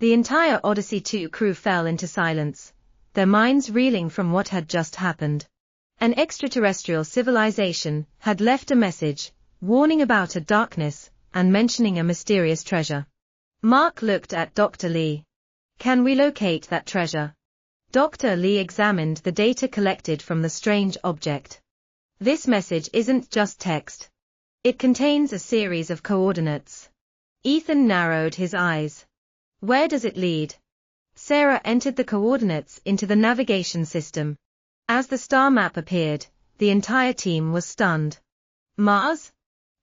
The entire Odyssey 2 crew fell into silence, their minds reeling from what had just happened. An extraterrestrial civilization had left a message, warning about a darkness, and mentioning a mysterious treasure. Mark looked at Dr. Lee. Can we locate that treasure? Dr. Lee examined the data collected from the strange object. This message isn't just text. It contains a series of coordinates. Ethan narrowed his eyes. Where does it lead? Sarah entered the coordinates into the navigation system. As the star map appeared, the entire team was stunned. Mars?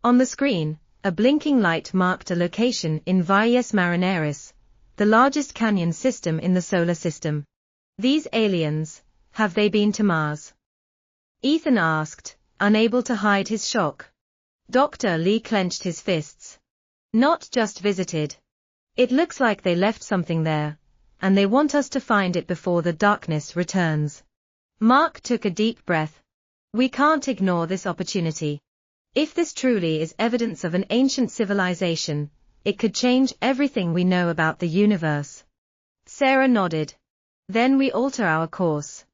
On the screen, a blinking light marked a location in Valles Marineris, the largest canyon system in the solar system. These aliens, have they been to Mars? Ethan asked, unable to hide his shock. Dr. Lee clenched his fists. Not just visited. It looks like they left something there, and they want us to find it before the darkness returns. Mark took a deep breath. We can't ignore this opportunity. If this truly is evidence of an ancient civilization, it could change everything we know about the universe. Sarah nodded. Then we alter our course.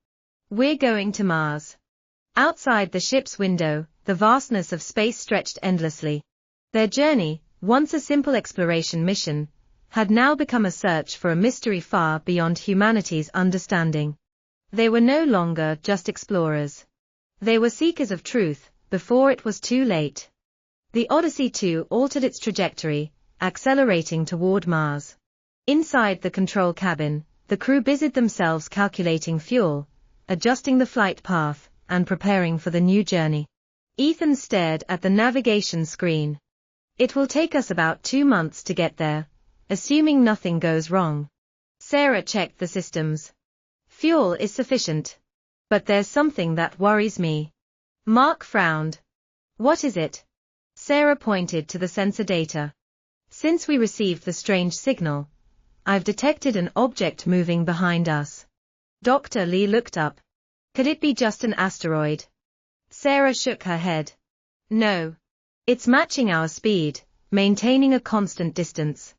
We're going to Mars. Outside the ship's window, the vastness of space stretched endlessly. Their journey, once a simple exploration mission, had now become a search for a mystery far beyond humanity's understanding. They were no longer just explorers. They were seekers of truth, before it was too late. The Odyssey 2 altered its trajectory, accelerating toward Mars. Inside the control cabin, the crew busied themselves calculating fuel, adjusting the flight path, and preparing for the new journey. Ethan stared at the navigation screen. It will take us about 2 months to get there, assuming nothing goes wrong. Sarah checked the systems. Fuel is sufficient. But there's something that worries me. Mark frowned. What is it? Sarah pointed to the sensor data. Since we received the strange signal, I've detected an object moving behind us. Dr. Lee looked up. Could it be just an asteroid? Sarah shook her head. No. It's matching our speed, maintaining a constant distance.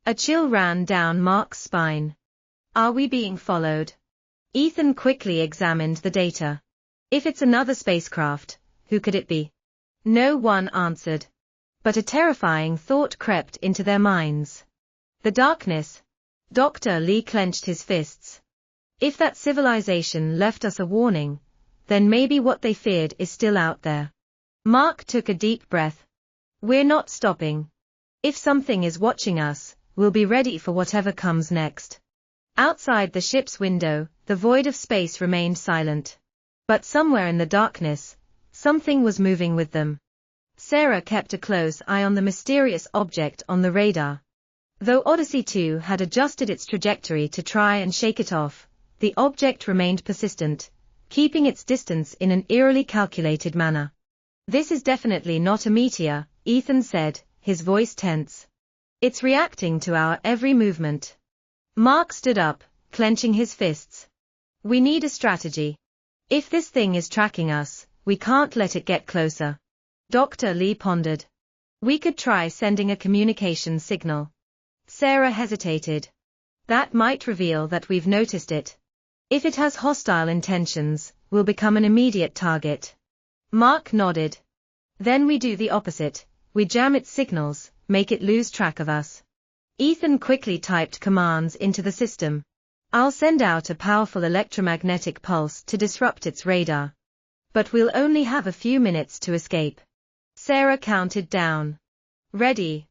A chill ran down Mark's spine. Are we being followed? Ethan quickly examined the data. If it's another spacecraft, who could it be? No one answered. But a terrifying thought crept into their minds. The darkness. Dr. Lee clenched his fists. If that civilization left us a warning, then maybe what they feared is still out there. Mark took a deep breath. We're not stopping. If something is watching us, we'll be ready for whatever comes next. Outside the ship's window, the void of space remained silent. But somewhere in the darkness, something was moving with them. Sarah kept a close eye on the mysterious object on the radar. Though Odyssey 2 had adjusted its trajectory to try and shake it off, the object remained persistent, keeping its distance in an eerily calculated manner. This is definitely not a meteor, Ethan said, his voice tense. It's reacting to our every movement. Mark stood up, clenching his fists. We need a strategy. If this thing is tracking us, we can't let it get closer. Dr. Lee pondered. We could try sending a communication signal. Sarah hesitated. That might reveal that we've noticed it. If it has hostile intentions, we'll become an immediate target. Mark nodded. Then we do the opposite. We jam its signals, make it lose track of us. Ethan quickly typed commands into the system. I'll send out a powerful electromagnetic pulse to disrupt its radar. But we'll only have a few minutes to escape. Sarah counted down. Ready.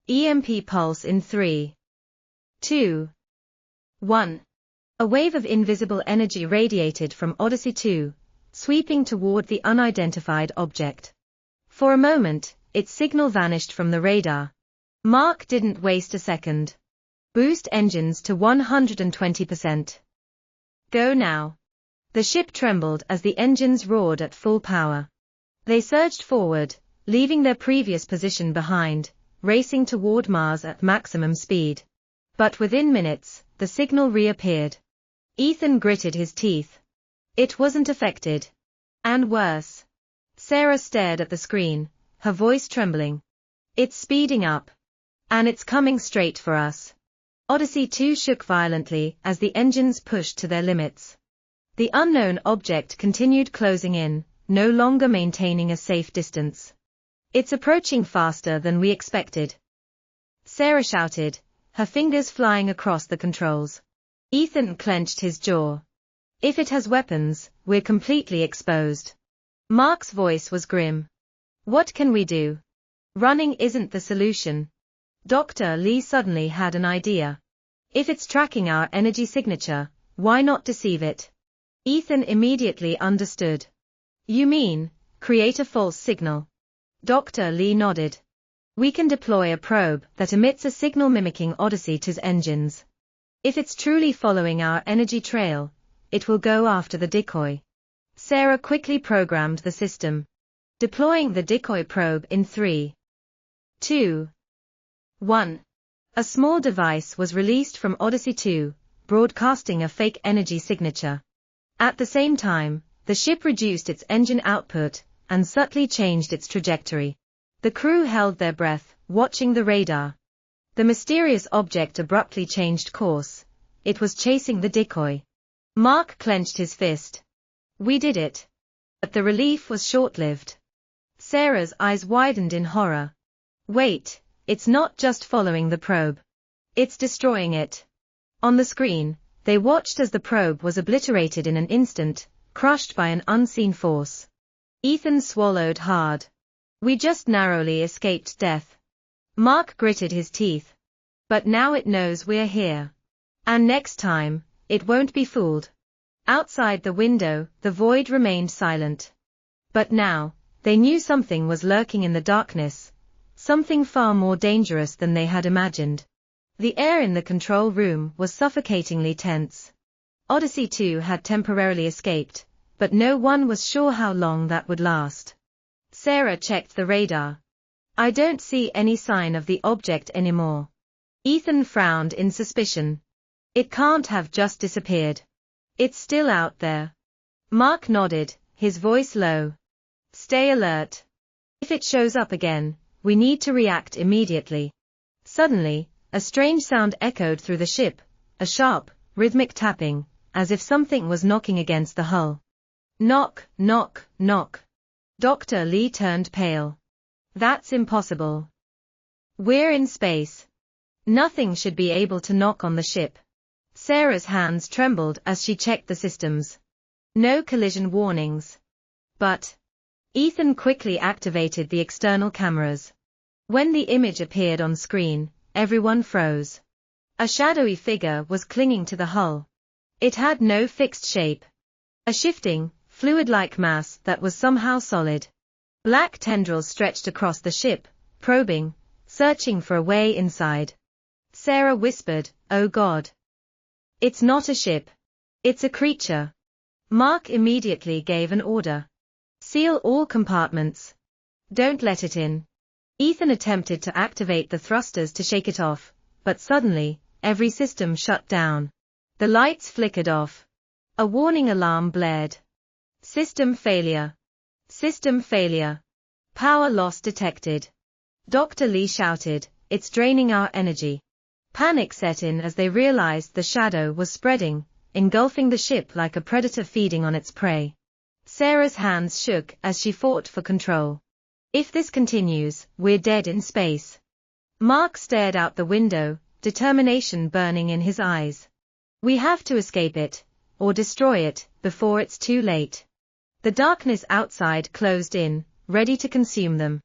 EMP pulse in 3, 2, 1. A wave of invisible energy radiated from Odyssey 2, sweeping toward the unidentified object. For a moment, its signal vanished from the radar. Mark didn't waste a second. Boost engines to 120%. Go now. The ship trembled as the engines roared at full power. They surged forward, leaving their previous position behind, racing toward Mars at maximum speed. But within minutes, the signal reappeared. Ethan gritted his teeth. It wasn't affected. And worse. Sarah stared at the screen, her voice trembling. It's speeding up. And it's coming straight for us. Odyssey 2 shook violently as the engines pushed to their limits. The unknown object continued closing in, no longer maintaining a safe distance. It's approaching faster than we expected, Sarah shouted, her fingers flying across the controls. Ethan clenched his jaw. If it has weapons, we're completely exposed. Mark's voice was grim. What can we do? Running isn't the solution. Dr. Lee suddenly had an idea. If it's tracking our energy signature, why not deceive it? Ethan immediately understood. You mean, create a false signal? Dr. Lee nodded. We can deploy a probe that emits a signal mimicking Odyssey 2's engines. If it's truly following our energy trail, it will go after the decoy. Sarah quickly programmed the system. Deploying the decoy probe in 3, 2, 1. A small device was released from Odyssey 2, broadcasting a fake energy signature. At the same time, the ship reduced its engine output and subtly changed its trajectory. The crew held their breath, watching the radar. The mysterious object abruptly changed course. It was chasing the decoy. Mark clenched his fist. We did it. But the relief was short-lived. Sarah's eyes widened in horror. Wait, it's not just following the probe. It's destroying it. On the screen, they watched as the probe was obliterated in an instant, crushed by an unseen force. Ethan swallowed hard. We just narrowly escaped death. Mark gritted his teeth. But now it knows we're here. And next time, it won't be fooled. Outside the window, the void remained silent. But now, they knew something was lurking in the darkness, something far more dangerous than they had imagined. The air in the control room was suffocatingly tense. Odyssey 2 had temporarily escaped, but no one was sure how long that would last. Sarah checked the radar. I don't see any sign of the object anymore. Ethan frowned in suspicion. It can't have just disappeared. It's still out there. Mark nodded, his voice low. Stay alert. If it shows up again, we need to react immediately. Suddenly, a strange sound echoed through the ship, a sharp, rhythmic tapping, as if something was knocking against the hull. Knock, knock, knock. Dr. Lee turned pale. That's impossible. We're in space. Nothing should be able to knock on the ship. Sarah's hands trembled as she checked the systems. No collision warnings. But Ethan quickly activated the external cameras. When the image appeared on screen, everyone froze. A shadowy figure was clinging to the hull. It had no fixed shape. A shifting, fluid-like mass that was somehow solid. Black tendrils stretched across the ship, probing, searching for a way inside. Sarah whispered, "Oh God. It's not a ship. It's a creature." Mark immediately gave an order. Seal all compartments. Don't let it in. Ethan attempted to activate the thrusters to shake it off, but suddenly, every system shut down. The lights flickered off. A warning alarm blared. System failure. System failure. Power loss detected. Dr. Lee shouted, "It's draining our energy." Panic set in as they realized the shadow was spreading, engulfing the ship like a predator feeding on its prey. Sarah's hands shook as she fought for control. If this continues, we're dead in space. Mark stared out the window, determination burning in his eyes. We have to escape it, or destroy it, before it's too late. The darkness outside closed in, ready to consume them.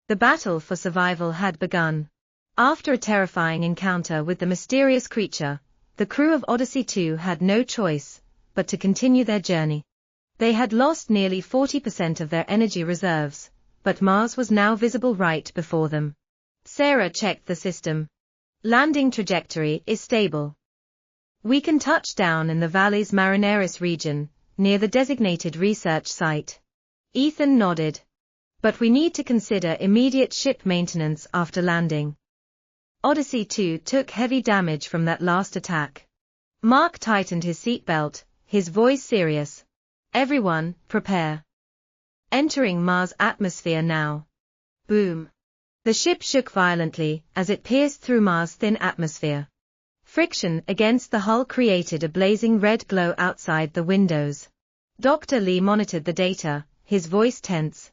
The battle for survival had begun. After a terrifying encounter with the mysterious creature, the crew of Odyssey 2 had no choice but to continue their journey. They had lost nearly 40% of their energy reserves, but Mars was now visible right before them. Sarah checked the system. Landing trajectory is stable. We can touch down in the Valles Marineris region, near the designated research site. Ethan nodded. But we need to consider immediate ship maintenance after landing. Odyssey 2 took heavy damage from that last attack. Mark tightened his seatbelt, his voice serious. Everyone, prepare. Entering Mars' atmosphere now. Boom. The ship shook violently as it pierced through Mars' thin atmosphere. Friction against the hull created a blazing red glow outside the windows. Dr. Lee monitored the data, his voice tense.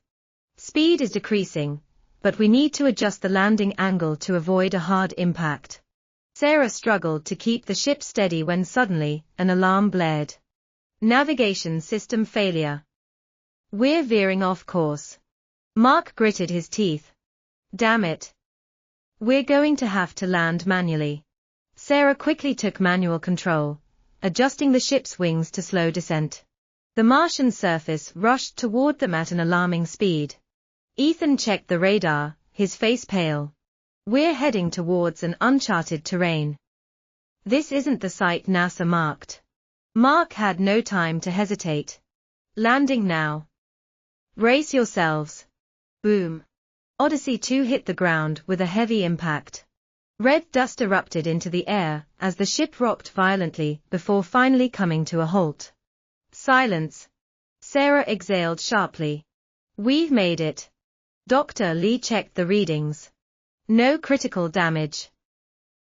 Speed is decreasing, but we need to adjust the landing angle to avoid a hard impact. Sarah struggled to keep the ship steady when suddenly, an alarm blared. Navigation system failure. We're veering off course. Mark gritted his teeth. Damn it. We're going to have to land manually. Sarah quickly took manual control, adjusting the ship's wings to slow descent. The Martian surface rushed toward them at an alarming speed. Ethan checked the radar, his face pale. We're heading towards an uncharted terrain. This isn't the site NASA marked. Mark had no time to hesitate. Landing now. Brace yourselves. Boom. Odyssey 2 hit the ground with a heavy impact. Red dust erupted into the air as the ship rocked violently before finally coming to a halt. Silence. Sarah exhaled sharply. We've made it. Dr. Lee checked the readings. No critical damage.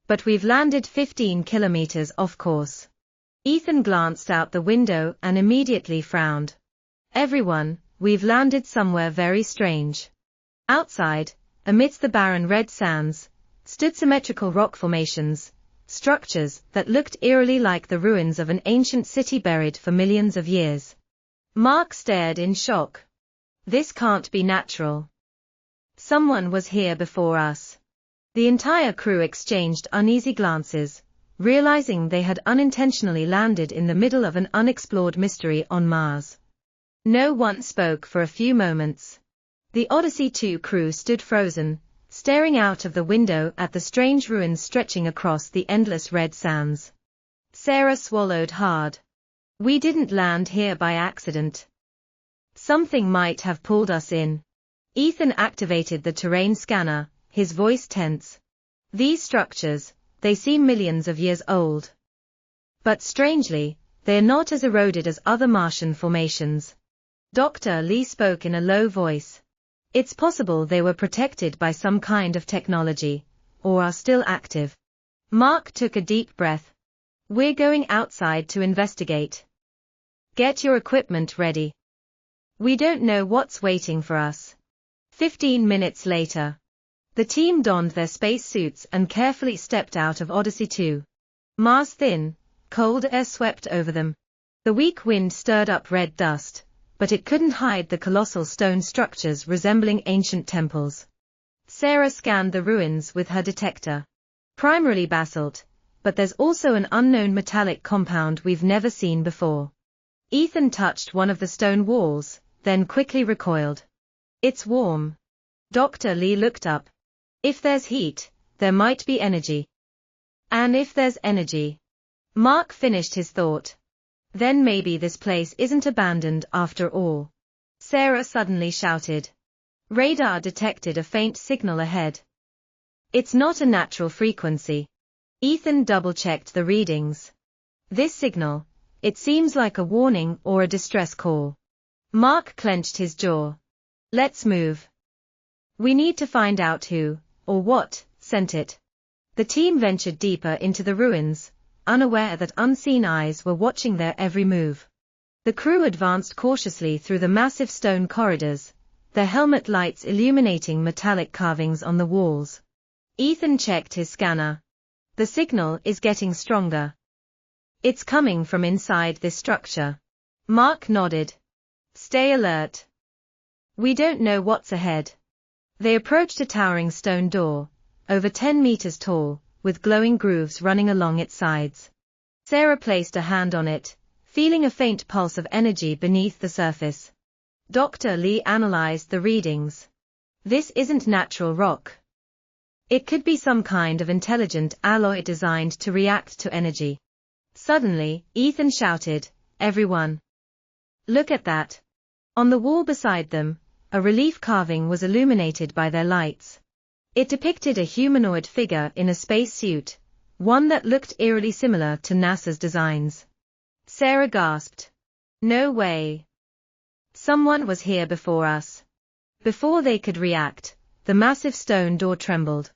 But we've landed 15 kilometers off course. Ethan glanced out the window and immediately frowned. Everyone, we've landed somewhere very strange. Outside, amidst the barren red sands, stood symmetrical rock formations, structures that looked eerily like the ruins of an ancient city buried for millions of years. Mark stared in shock. This can't be natural. Someone was here before us. The entire crew exchanged uneasy glances, realizing they had unintentionally landed in the middle of an unexplored mystery on Mars. No one spoke for a few moments. The Odyssey 2 crew stood frozen, staring out of the window at the strange ruins stretching across the endless red sands. Sarah swallowed hard. We didn't land here by accident. Something might have pulled us in. Ethan activated the terrain scanner, his voice tense. These structures, they seem millions of years old. But strangely, they're not as eroded as other Martian formations. Dr. Lee spoke in a low voice. It's possible they were protected by some kind of technology, or are still active. Mark took a deep breath. We're going outside to investigate. Get your equipment ready. We don't know what's waiting for us. 15 minutes later. The team donned their space suits and carefully stepped out of Odyssey 2. Mars thin, cold air swept over them. The weak wind stirred up red dust, but it couldn't hide the colossal stone structures resembling ancient temples. Sarah scanned the ruins with her detector. Primarily basalt, but there's also an unknown metallic compound we've never seen before. Ethan touched one of the stone walls, then quickly recoiled. It's warm. Dr. Lee looked up. If there's heat, there might be energy. And if there's energy. Mark finished his thought. Then maybe this place isn't abandoned after all. Sarah suddenly shouted. Radar detected a faint signal ahead. It's not a natural frequency. Ethan double-checked the readings. This signal, it seems like a warning or a distress call. Mark clenched his jaw. Let's move. We need to find out who, or what, sent it. The team ventured deeper into the ruins, unaware that unseen eyes were watching their every move. The crew advanced cautiously through the massive stone corridors, their helmet lights illuminating metallic carvings on the walls. Ethan checked his scanner. The signal is getting stronger. It's coming from inside this structure. Mark nodded. Stay alert. We don't know what's ahead. They approached a towering stone door, over 10 meters tall, with glowing grooves running along its sides. Sarah placed a hand on it, feeling a faint pulse of energy beneath the surface. Dr. Lee analyzed the readings. This isn't natural rock. It could be some kind of intelligent alloy designed to react to energy. Suddenly, Ethan shouted, Everyone! Look at that! On the wall beside them, a relief carving was illuminated by their lights. It depicted a humanoid figure in a space suit, one that looked eerily similar to NASA's designs. Sarah gasped. No way. Someone was here before us. Before they could react, the massive stone door trembled.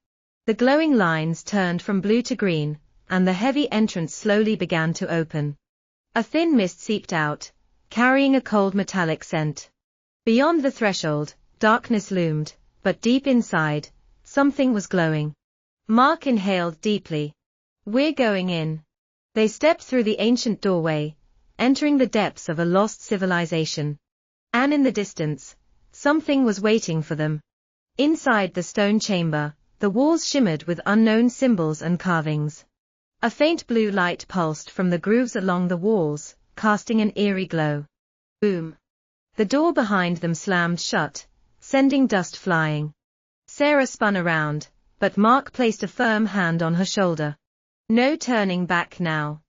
The glowing lines turned from blue to green, and the heavy entrance slowly began to open. A thin mist seeped out, carrying a cold metallic scent. Beyond the threshold, darkness loomed, but deep inside, something was glowing. Mark inhaled deeply. "We're going in." They stepped through the ancient doorway, entering the depths of a lost civilization. And in the distance, something was waiting for them. Inside the stone chamber, the walls shimmered with unknown symbols and carvings. A faint blue light pulsed from the grooves along the walls, casting an eerie glow. Boom! The door behind them slammed shut, sending dust flying. Sarah spun around, but Mark placed a firm hand on her shoulder. "No turning back now.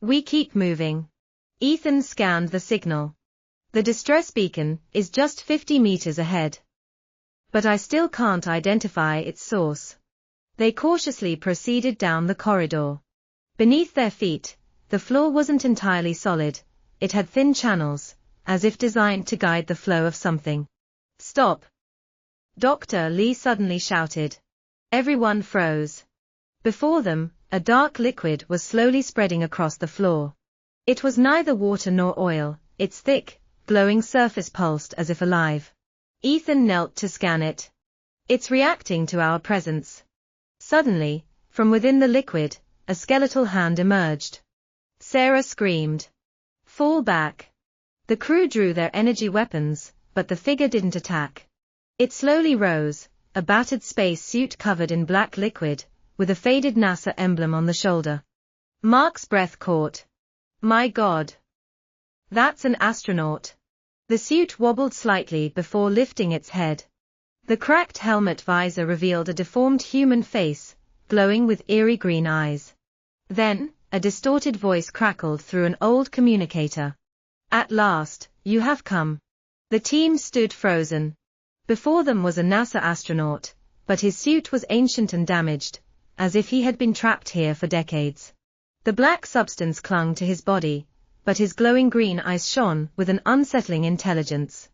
We keep moving." Ethan scanned the signal. "The distress beacon is just 50 meters ahead. But I still can't identify its source." They cautiously proceeded down the corridor. Beneath their feet, the floor wasn't entirely solid, it had thin channels, as if designed to guide the flow of something. "Stop!" Dr. Lee suddenly shouted. Everyone froze. Before them, a dark liquid was slowly spreading across the floor. It was neither water nor oil, its thick, glowing surface pulsed as if alive. Ethan knelt to scan it. "It's reacting to our presence." Suddenly, from within the liquid, a skeletal hand emerged. Sarah screamed. "Fall back." The crew drew their energy weapons, but the figure didn't attack. It slowly rose, a battered space suit covered in black liquid, with a faded NASA emblem on the shoulder. Mark's breath caught. "My God! That's an astronaut." The suit wobbled slightly before lifting its head. The cracked helmet visor revealed a deformed human face, glowing with eerie green eyes. Then, a distorted voice crackled through an old communicator. "At last, you have come." The team stood frozen. Before them was a NASA astronaut, but his suit was ancient and damaged, as if he had been trapped here for decades. The black substance clung to his body, but his glowing green eyes shone with an unsettling intelligence.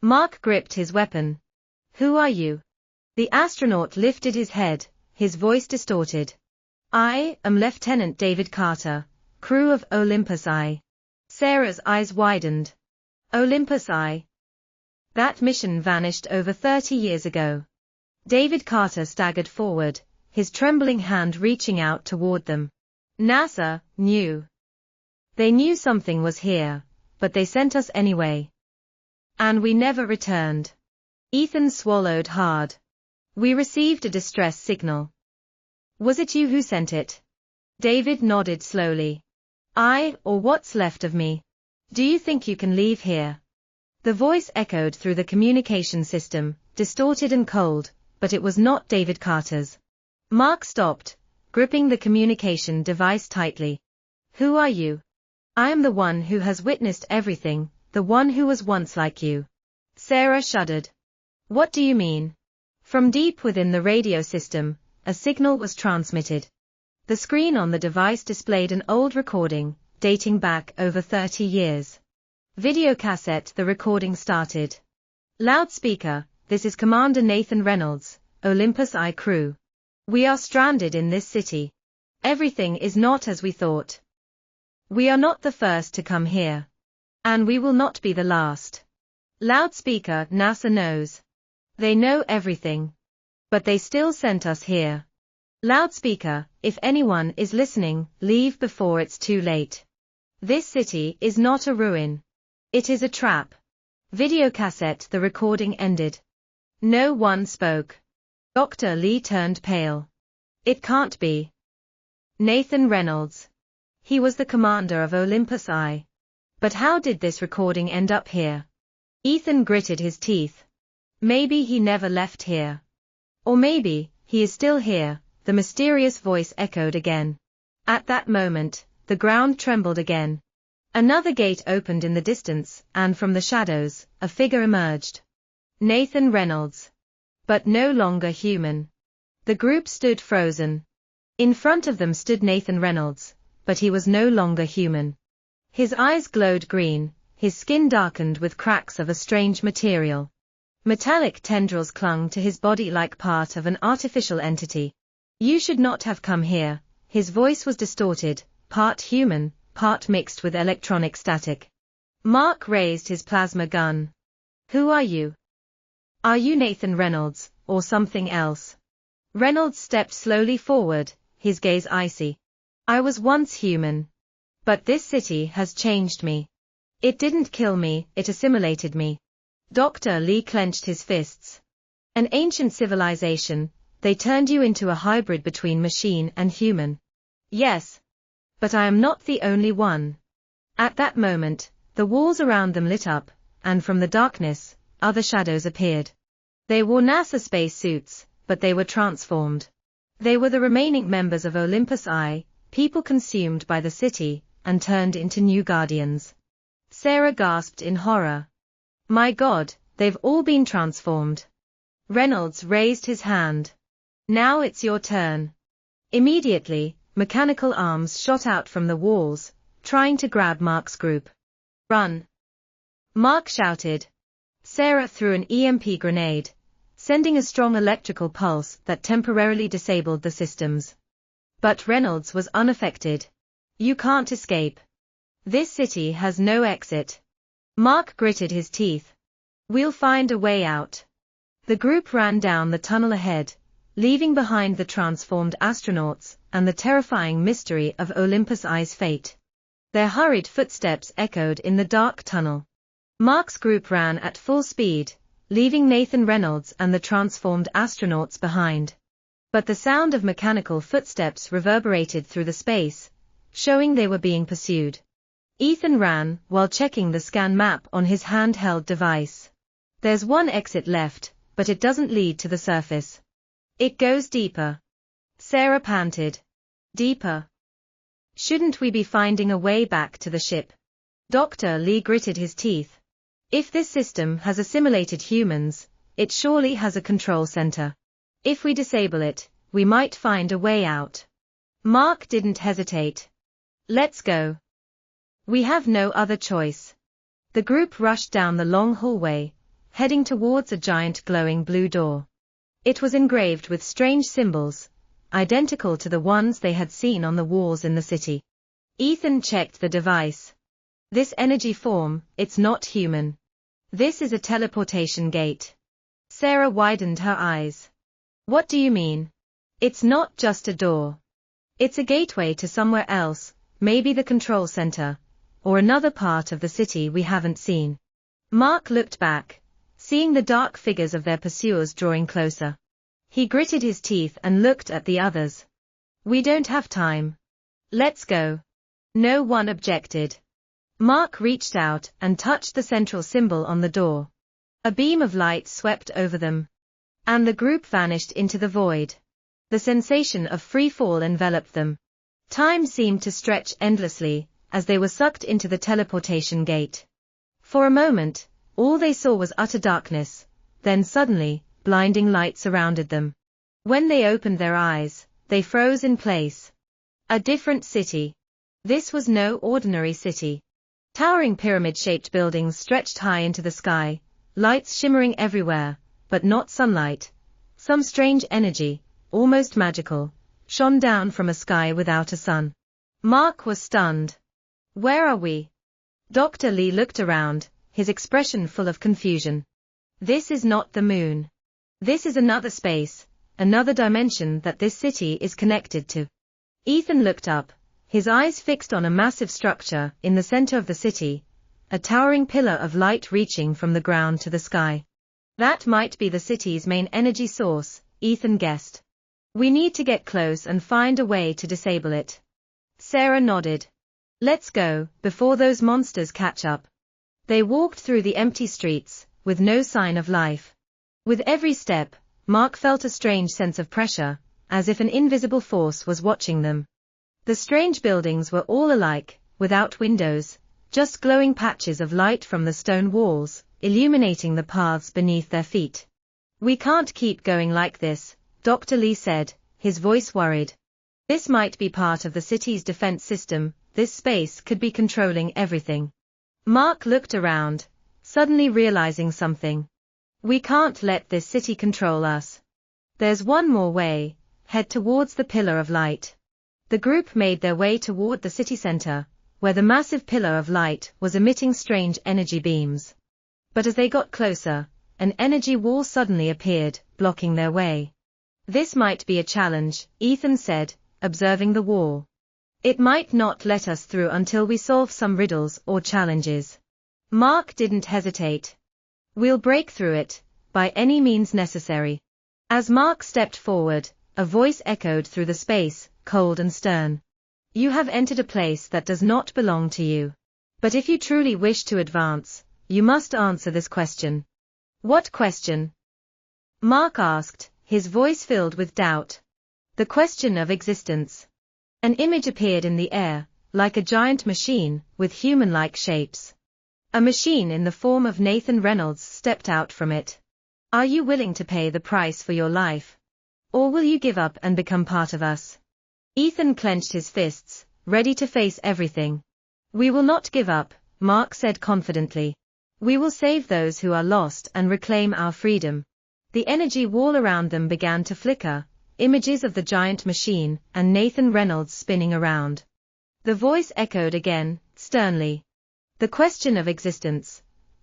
Mark gripped his weapon. "Who are you?" The astronaut lifted his head, his voice distorted. "I am Lieutenant David Carter, crew of Olympus I." Sarah's eyes widened. "Olympus I? That mission vanished over 30 years ago." David Carter staggered forward, his trembling hand reaching out toward them. "NASA knew. They knew something was here, but they sent us anyway. And we never returned." Ethan swallowed hard. "We received a distress signal." "Was it you who sent it?" David nodded slowly. "I, or what's left of me. Do you think you can leave here?" The voice echoed through the communication system, distorted and cold, but it was not David Carter's. Mark stopped, gripping the communication device tightly. "Who are you?" "I am the one who has witnessed everything, the one who was once like you." Sarah shuddered. "What do you mean?" From deep within the radio system, a signal was transmitted. The screen on the device displayed an old recording, dating back over 30 years. Videocassette. The recording started. "Loudspeaker, this is Commander Nathan Reynolds, Olympus I crew. We are stranded in this city. Everything is not as we thought. We are not the first to come here. And we will not be the last." Loudspeaker. "NASA knows. They know everything. But they still sent us here." Loudspeaker. "If anyone is listening, leave before it's too late. This city is not a ruin. It is a trap." Videocassette. The recording ended. No one spoke. Dr. Lee turned pale. "It can't be Nathan Reynolds. He was the commander of Olympus I. But how did this recording end up here?" Ethan gritted his teeth. "Maybe he never left here. Or maybe, he is still here," the mysterious voice echoed again. At that moment, the ground trembled again. Another gate opened in the distance, and from the shadows, a figure emerged. Nathan Reynolds. But no longer human. The group stood frozen. In front of them stood Nathan Reynolds, but he was no longer human. His eyes glowed green, his skin darkened with cracks of a strange material. Metallic tendrils clung to his body like part of an artificial entity. "You should not have come here," His voice was distorted, part human, part mixed with electronic static. Mark raised his plasma gun. Who are you? Are you Nathan Reynolds, or something else? Reynolds stepped slowly forward, his gaze icy. I was once human. But this city has changed me. It didn't kill me, it assimilated me. Dr. Lee clenched his fists. An ancient civilization, they turned you into a hybrid between machine and human. Yes. But I am not the only one. At that moment, the walls around them lit up, and from the darkness, other shadows appeared. They wore NASA spacesuits, but they were transformed. They were the remaining members of Olympus I, people consumed by the city, and turned into new guardians. Sarah gasped in horror. My God, they've all been transformed. Reynolds raised his hand. Now it's your turn. Immediately, mechanical arms shot out from the walls, trying to grab Mark's group. Run! Mark shouted. Sarah threw an EMP grenade, sending a strong electrical pulse that temporarily disabled the systems. But Reynolds was unaffected. You can't escape. This city has no exit. Mark gritted his teeth. We'll find a way out. The group ran down the tunnel ahead, leaving behind the transformed astronauts and the terrifying mystery of Olympus I's fate. Their hurried footsteps echoed in the dark tunnel. Mark's group ran at full speed, leaving Nathan Reynolds and the transformed astronauts behind. But the sound of mechanical footsteps reverberated through the space, showing they were being pursued. Ethan ran while checking the scan map on his handheld device. There's one exit left, but it doesn't lead to the surface. It goes deeper. Sarah panted. Deeper? Shouldn't we be finding a way back to the ship? Dr. Lee gritted his teeth. If this system has assimilated humans, it surely has a control center. If we disable it, we might find a way out. Mark didn't hesitate. Let's go. We have no other choice. The group rushed down the long hallway, heading towards a giant glowing blue door. It was engraved with strange symbols, identical to the ones they had seen on the walls in the city. Ethan checked the device. This energy form, it's not human. This is a teleportation gate. Sarah widened her eyes. What do you mean? It's not just a door. It's a gateway to somewhere else, maybe the control center, or another part of the city we haven't seen. Mark looked back, seeing the dark figures of their pursuers drawing closer. He gritted his teeth and looked at the others. We don't have time. Let's go. No one objected. Mark reached out and touched the central symbol on the door. A beam of light swept over them. And the group vanished into the void. The sensation of free fall enveloped them. Time seemed to stretch endlessly, as they were sucked into the teleportation gate. For a moment, all they saw was utter darkness, then suddenly, blinding light surrounded them. When they opened their eyes, they froze in place. A different city. This was no ordinary city. Towering pyramid-shaped buildings stretched high into the sky, lights shimmering everywhere, but not sunlight. Some strange energy, almost magical, shone down from a sky without a sun. Mark was stunned. Where are we? Dr. Lee looked around, his expression full of confusion. This is not the moon. This is another space, another dimension that this city is connected to. Ethan looked up, his eyes fixed on a massive structure in the center of the city, a towering pillar of light reaching from the ground to the sky. That might be the city's main energy source, Ethan guessed. We need to get close and find a way to disable it. Sarah nodded. Let's go, before those monsters catch up. They walked through the empty streets, with no sign of life. With every step, Mark felt a strange sense of pressure, as if an invisible force was watching them. The strange buildings were all alike, without windows, just glowing patches of light from the stone walls, illuminating the paths beneath their feet. We can't keep going like this, Dr. Lee said, his voice worried. This might be part of the city's defense system, this space could be controlling everything. Mark looked around, suddenly realizing something. We can't let this city control us. There's one more way, head towards the pillar of light. The group made their way toward the city center, where the massive pillar of light was emitting strange energy beams. But as they got closer, an energy wall suddenly appeared, blocking their way. "This might be a challenge," Ethan said, observing the wall. "It might not let us through until we solve some riddles or challenges." Mark didn't hesitate. "We'll break through it, by any means necessary." As Mark stepped forward, a voice echoed through the space, cold and stern. "You have entered a place that does not belong to you. But if you truly wish to advance, you must answer this question." "What question?" Mark asked, his voice filled with doubt. "The question of existence." An image appeared in the air, like a giant machine, with human-like shapes. A machine in the form of Nathan Reynolds stepped out from it. "Are you willing to pay the price for your life? Or will you give up and become part of us?" Ethan clenched his fists, ready to face everything. "We will not give up," Mark said confidently. "We will save those who are lost and reclaim our freedom." The energy wall around them began to flicker, images of the giant machine and Nathan Reynolds spinning around. The voice echoed again, sternly. "The question of existence.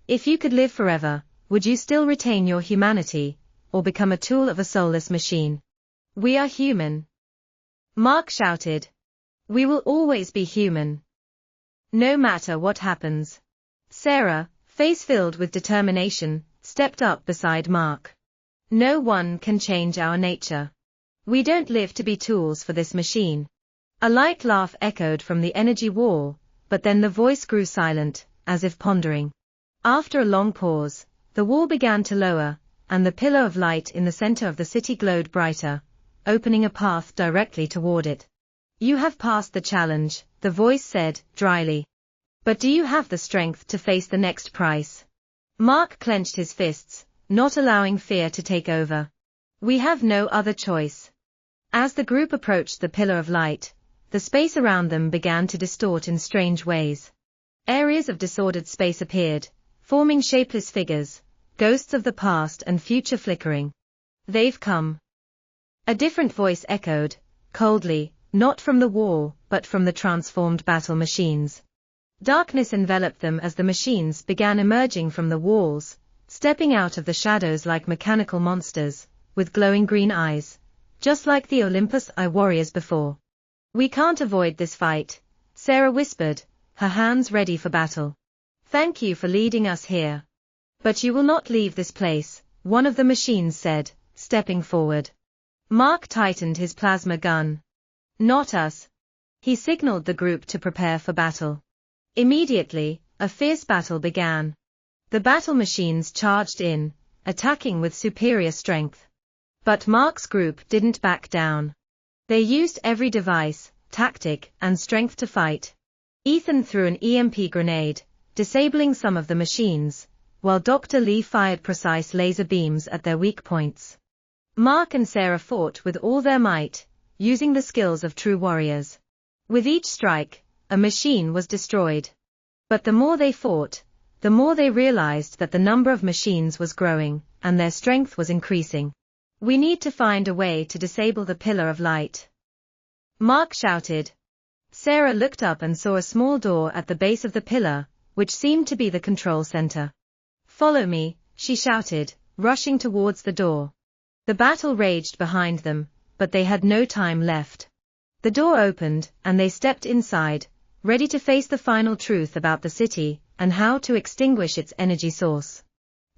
If you could live forever, would you still retain your humanity, or become a tool of a soulless machine?" "We are human," Mark shouted. "We will always be human. No matter what happens." Sarah, face filled with determination, stepped up beside Mark. "No one can change our nature. We don't live to be tools for this machine." A light laugh echoed from the energy wall, but then the voice grew silent, as if pondering. After a long pause, the wall began to lower, and the pillar of light in the center of the city glowed brighter, opening a path directly toward it. "You have passed the challenge," the voice said, dryly. "But do you have the strength to face the next price?" Mark clenched his fists, not allowing fear to take over. "We have no other choice." As the group approached the pillar of light, the space around them began to distort in strange ways. Areas of disordered space appeared, forming shapeless figures, ghosts of the past and future flickering. "They've come." A different voice echoed, coldly, not from the wall, but from the transformed battle machines. Darkness enveloped them as the machines began emerging from the walls, stepping out of the shadows like mechanical monsters, with glowing green eyes, just like the Olympus Eye warriors before. "We can't avoid this fight," Sarah whispered, her hands ready for battle. "Thank you for leading us here. But you will not leave this place," one of the machines said, stepping forward. Mark tightened his plasma gun. "Not us." He signaled the group to prepare for battle. Immediately, a fierce battle began. The battle machines charged in, attacking with superior strength. But Mark's group didn't back down. They used every device, tactic, and strength to fight. Ethan threw an EMP grenade, disabling some of the machines, while Dr. Lee fired precise laser beams at their weak points. Mark and Sarah fought with all their might, using the skills of true warriors. With each strike, a machine was destroyed. But the more they fought, the more they realized that the number of machines was growing, and their strength was increasing. "We need to find a way to disable the pillar of light," Mark shouted. Sarah looked up and saw a small door at the base of the pillar, which seemed to be the control center. "Follow me," she shouted, rushing towards the door. The battle raged behind them, but they had no time left. The door opened, and they stepped inside, ready to face the final truth about the city, and how to extinguish its energy source.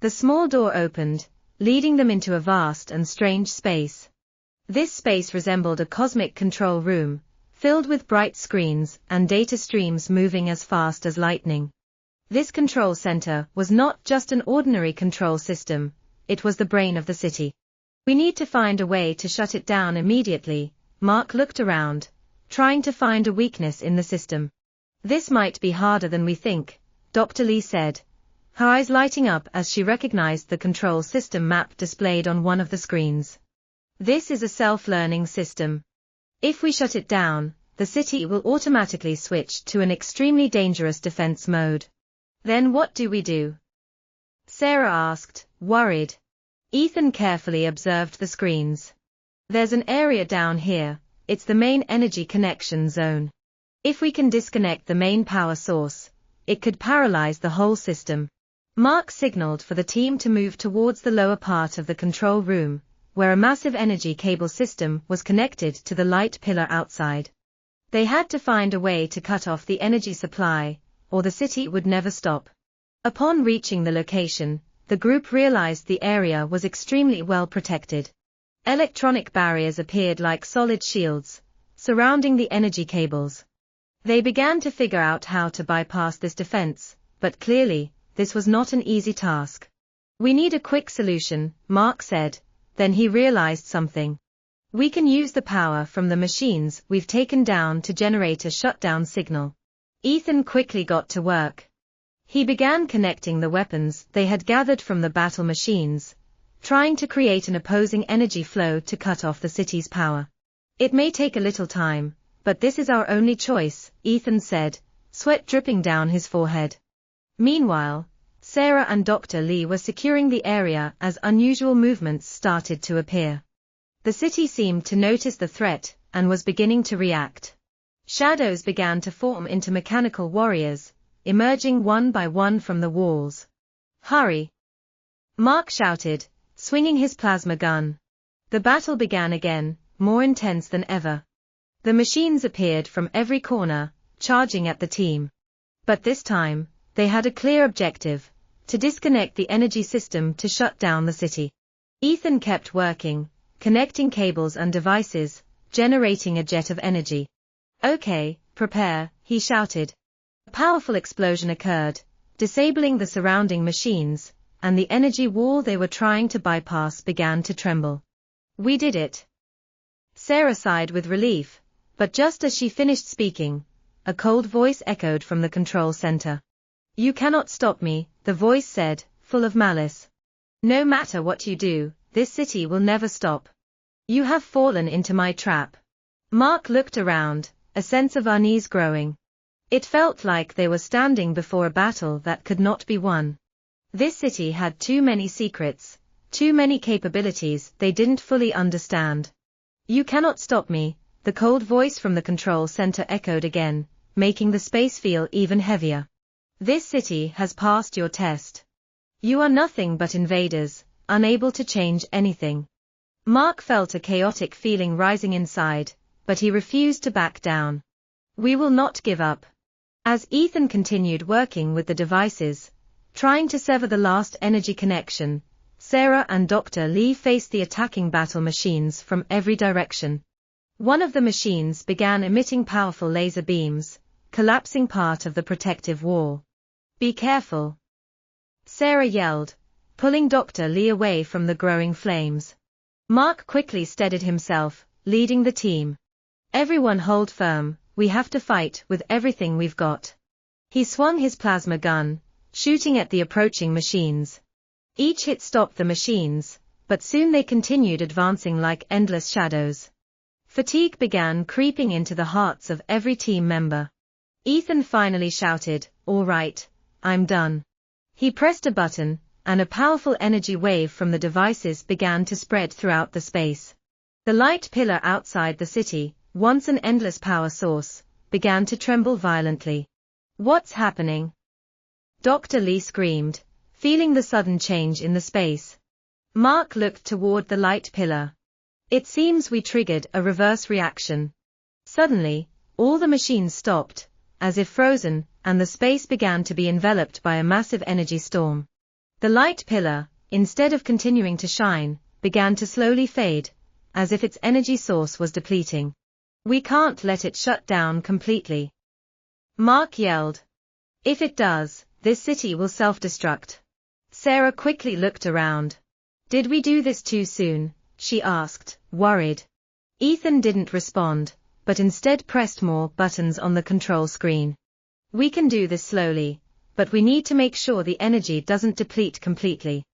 The small door opened, leading them into a vast and strange space. This space resembled a cosmic control room, filled with bright screens and data streams moving as fast as lightning. This control center was not just an ordinary control system, it was the brain of the city. "We need to find a way to shut it down immediately," Mark looked around, trying to find a weakness in the system. "This might be harder than we think," Dr. Lee said, her eyes lighting up as she recognized the control system map displayed on one of the screens. "This is a self-learning system. If we shut it down, the city will automatically switch to an extremely dangerous defense mode." "Then what do we do?" Sarah asked, worried. Ethan carefully observed the screens. "There's an area down here," it's the main energy connection zone. If we can disconnect the main power source, it could paralyze the whole system. Mark signaled for the team to move towards the lower part of the control room, where a massive energy cable system was connected to the light pillar outside. They had to find a way to cut off the energy supply, or the city would never stop. Upon reaching the location, the group realized the area was extremely well protected. Electronic barriers appeared like solid shields, surrounding the energy cables. They began to figure out how to bypass this defense, but clearly, this was not an easy task. We need a quick solution, Mark said, then he realized something. We can use the power from the machines we've taken down to generate a shutdown signal. Ethan quickly got to work. He began connecting the weapons they had gathered from the battle machines, trying to create an opposing energy flow to cut off the city's power. It may take a little time, but this is our only choice, Ethan said, sweat dripping down his forehead. Meanwhile, Sarah and Dr. Lee were securing the area as unusual movements started to appear. The city seemed to notice the threat and was beginning to react. Shadows began to form into mechanical warriors, emerging one by one from the walls. Hurry! Mark shouted, swinging his plasma gun. The battle began again, more intense than ever. The machines appeared from every corner, charging at the team. But this time, they had a clear objective: to disconnect the energy system to shut down the city. Ethan kept working, connecting cables and devices, generating a jet of energy. Okay, prepare, he shouted. A powerful explosion occurred, disabling the surrounding machines, and the energy wall they were trying to bypass began to tremble. We did it. Sarah sighed with relief, but just as she finished speaking, a cold voice echoed from the control center. You cannot stop me, the voice said, full of malice. No matter what you do, this city will never stop. You have fallen into my trap. Mark looked around, a sense of unease growing. It felt like they were standing before a battle that could not be won. This city had too many secrets, too many capabilities they didn't fully understand. You cannot stop me, the cold voice from the control center echoed again, making the space feel even heavier. This city has passed your test. You are nothing but invaders, unable to change anything. Mark felt a chaotic feeling rising inside, but he refused to back down. We will not give up. As Ethan continued working with the devices, trying to sever the last energy connection, Sarah and Dr. Lee faced the attacking battle machines from every direction. One of the machines began emitting powerful laser beams, collapsing part of the protective wall. Be careful! Sarah yelled, pulling Dr. Lee away from the growing flames. Mark quickly steadied himself, leading the team. Everyone hold firm, we have to fight with everything we've got. He swung his plasma gun, shooting at the approaching machines. Each hit stopped the machines, but soon they continued advancing like endless shadows. Fatigue began creeping into the hearts of every team member. Ethan finally shouted, "All right, I'm done." He pressed a button, and a powerful energy wave from the devices began to spread throughout the space. The light pillar outside the city, once an endless power source, began to tremble violently. What's happening? Dr. Lee screamed, feeling the sudden change in the space. Mark looked toward the light pillar. It seems we triggered a reverse reaction. Suddenly, all the machines stopped, as if frozen, and the space began to be enveloped by a massive energy storm. The light pillar, instead of continuing to shine, began to slowly fade, as if its energy source was depleting. We can't let it shut down completely. Mark yelled. If it does, this city will self-destruct. Sarah quickly looked around. Did we do this too soon? She asked, worried. Ethan didn't respond, but instead pressed more buttons on the control screen. We can do this slowly, but we need to make sure the energy doesn't deplete completely.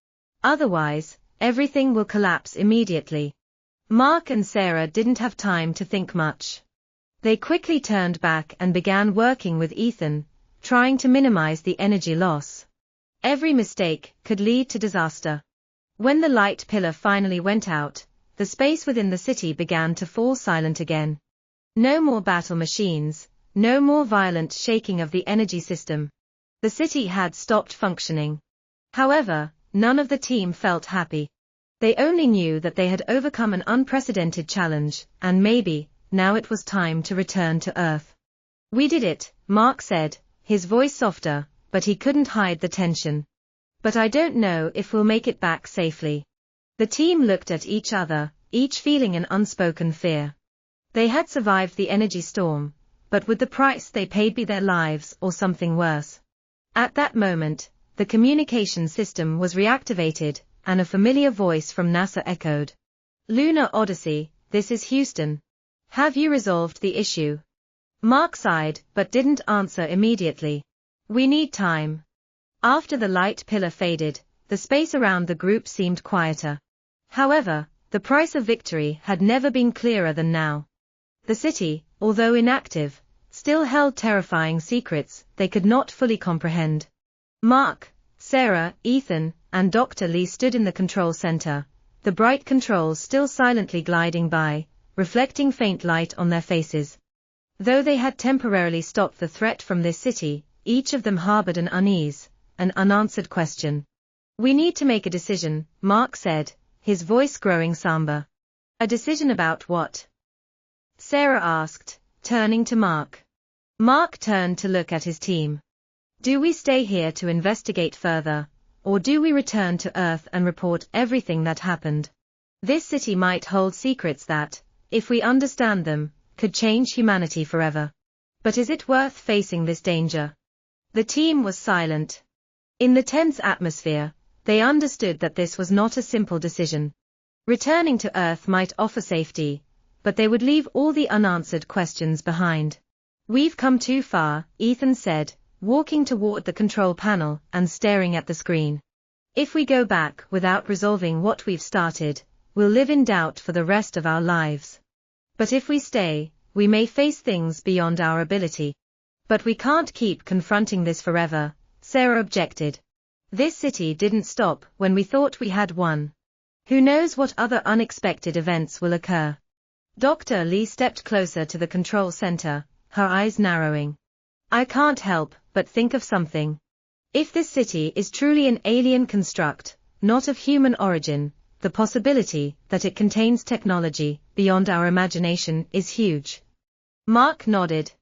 Otherwise, everything will collapse immediately. Mark and Sarah didn't have time to think much. They quickly turned back and began working with Ethan, trying to minimize the energy loss. Every mistake could lead to disaster. When the light pillar finally went out, the space within the city began to fall silent again. No more battle machines, no more violent shaking of the energy system. The city had stopped functioning. However, none of the team felt happy. They only knew that they had overcome an unprecedented challenge, and maybe, now it was time to return to Earth. "We did it," Mark said, his voice softer, but he couldn't hide the tension. "But I don't know if we'll make it back safely." The team looked at each other, each feeling an unspoken fear. They had survived the energy storm, but would the price they paid be their lives or something worse? At that moment, the communication system was reactivated, and a familiar voice from NASA echoed. "Lunar Odyssey, this is Houston. Have you resolved the issue?" Mark sighed, but didn't answer immediately. "We need time." After the light pillar faded, the space around the group seemed quieter. However, the price of victory had never been clearer than now. The city, although inactive, still held terrifying secrets they could not fully comprehend. Mark, Sarah, Ethan, and Dr. Lee stood in the control center, the bright controls still silently gliding by, reflecting faint light on their faces. Though they had temporarily stopped the threat from this city, each of them harbored an unease, an unanswered question. "We need to make a decision," Mark said, his voice growing somber. "A decision about what?" Sarah asked, turning to Mark. Mark turned to look at his team. "Do we stay here to investigate further, or do we return to Earth and report everything that happened? This city might hold secrets that, if we understand them, could change humanity forever. But is it worth facing this danger?" The team was silent. In the tense atmosphere, they understood that this was not a simple decision. Returning to Earth might offer safety, but they would leave all the unanswered questions behind. "We've come too far," Ethan said, walking toward the control panel and staring at the screen. "If we go back without resolving what we've started, we'll live in doubt for the rest of our lives. But if we stay, we may face things beyond our ability." "But we can't keep confronting this forever," Sarah objected. "This city didn't stop when we thought we had won. Who knows what other unexpected events will occur?" Dr. Lee stepped closer to the control center, her eyes narrowing. "I can't help but think of something. If this city is truly an alien construct, not of human origin, the possibility that it contains technology beyond our imagination is huge." Mark nodded.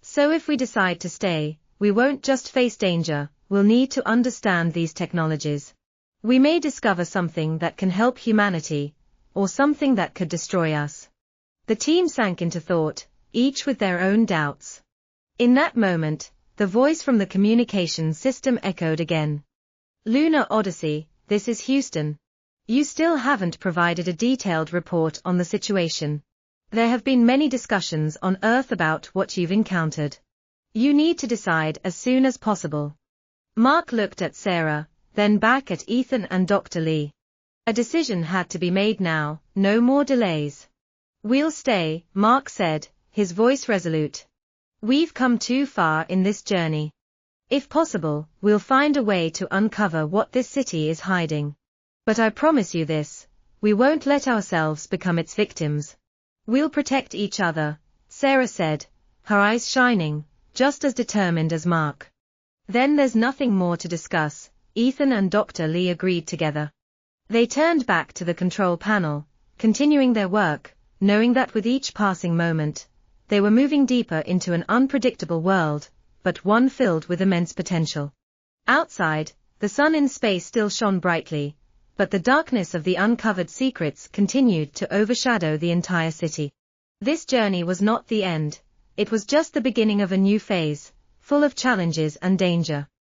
"So if we decide to stay, we won't just face danger, we'll need to understand these technologies. We may discover something that can help humanity, or something that could destroy us." The team sank into thought, each with their own doubts. In that moment, the voice from the communication system echoed again. "Lunar Odyssey, this is Houston. You still haven't provided a detailed report on the situation. There have been many discussions on Earth about what you've encountered. You need to decide as soon as possible." Mark looked at Sarah, then back at Ethan and Dr. Lee. A decision had to be made now, no more delays. "We'll stay," Mark said, his voice resolute. "We've come too far in this journey. If possible, we'll find a way to uncover what this city is hiding. But I promise you this, we won't let ourselves become its victims. We'll protect each other," Sarah said, her eyes shining, just as determined as Mark. "Then there's nothing more to discuss," Ethan and Dr. Lee agreed together. They turned back to the control panel, continuing their work, knowing that with each passing moment, they were moving deeper into an unpredictable world, but one filled with immense potential. Outside, the sun in space still shone brightly, but the darkness of the uncovered secrets continued to overshadow the entire city. This journey was not the end, it was just the beginning of a new phase, full of challenges and danger.